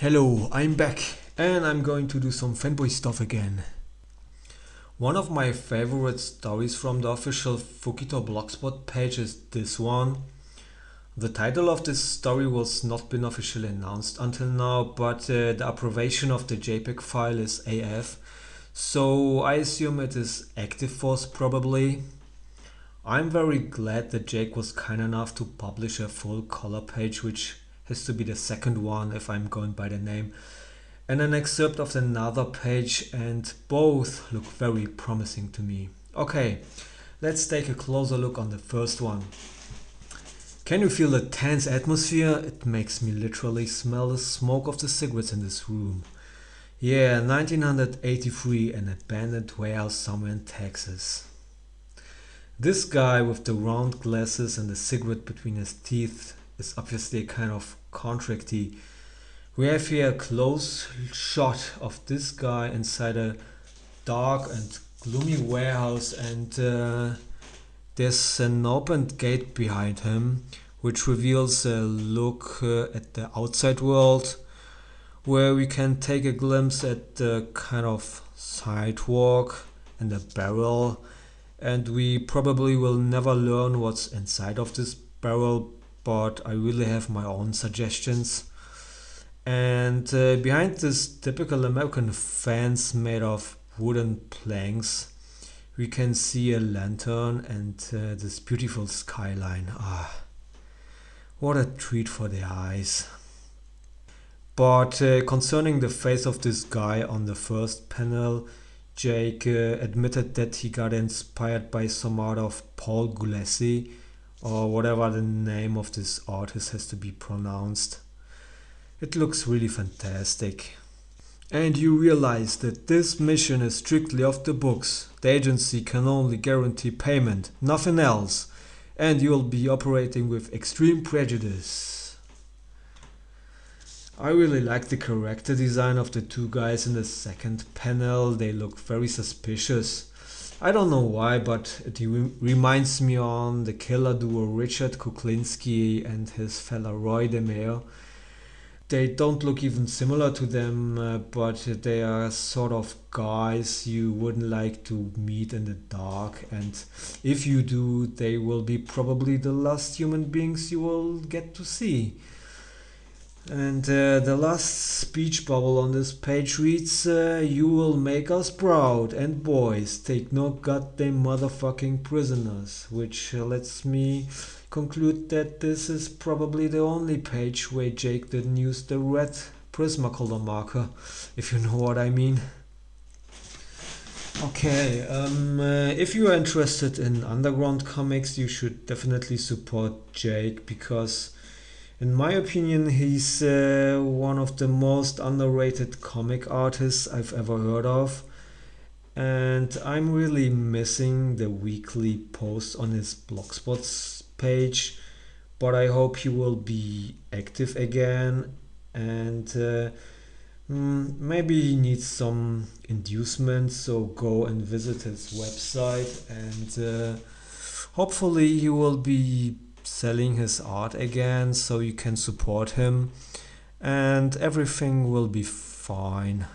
Hello, I'm back and I'm going to do some fanboy stuff again. One of my favorite stories from the official Fukitor blogspot page is this one. The title of this story was not been officially announced until now, but the abbreviation of the JPEG file is AF, so I assume it is Active Force probably. I'm very glad that Jake was kind enough to publish a full color page, which has to be the second one if I'm going by the name, and an excerpt of another page, and both look very promising to me. Okay, let's take a closer look on the first one. Can you feel the tense atmosphere? It makes me literally smell the smoke of the cigarettes in this room. Yeah, 1983, an abandoned warehouse somewhere in Texas. This guy with the round glasses and the cigarette between his teeth is obviously a kind of contractee. We have here a close shot of this guy inside a dark and gloomy warehouse, and there's an opened gate behind him which reveals a look at the outside world, where we can take a glimpse at the kind of sidewalk and a barrel, and we probably will never learn what's inside of this barrel, but I really have my own suggestions. And behind this typical American fence made of wooden planks, we can see a lantern and this beautiful skyline. What a treat for the eyes. But concerning the face of this guy on the first panel, Jake admitted that he got inspired by some art of Paul Gulesi, or whatever the name of this artist has to be pronounced. It looks really fantastic. And you realize that this mission is strictly off the books. The agency can only guarantee payment, nothing else, and you'll be operating with extreme prejudice. I really like the character design of the two guys in the second panel. They look very suspicious. I don't know why, but it reminds me on the killer duo Richard Kuklinski and his fella Roy DeMeo. They don't look even similar to them, but they are sort of guys you wouldn't like to meet in the dark, and if you do, they will be probably the last human beings you will get to see. And the last speech bubble on this page reads, you will make us proud, and boys, take no goddamn motherfucking prisoners, which lets me conclude that this is probably the only page where Jake didn't use the red Prismacolor marker, if you know what I mean. Okay, if you are interested in underground comics, you should definitely support Jake, because in my opinion he's one of the most underrated comic artists I've ever heard of. And I'm really missing the weekly posts on his Blogspot page, but I hope he will be active again, and maybe he needs some inducement, so go and visit his website, and hopefully he will be selling his art again so you can support him and everything will be fine.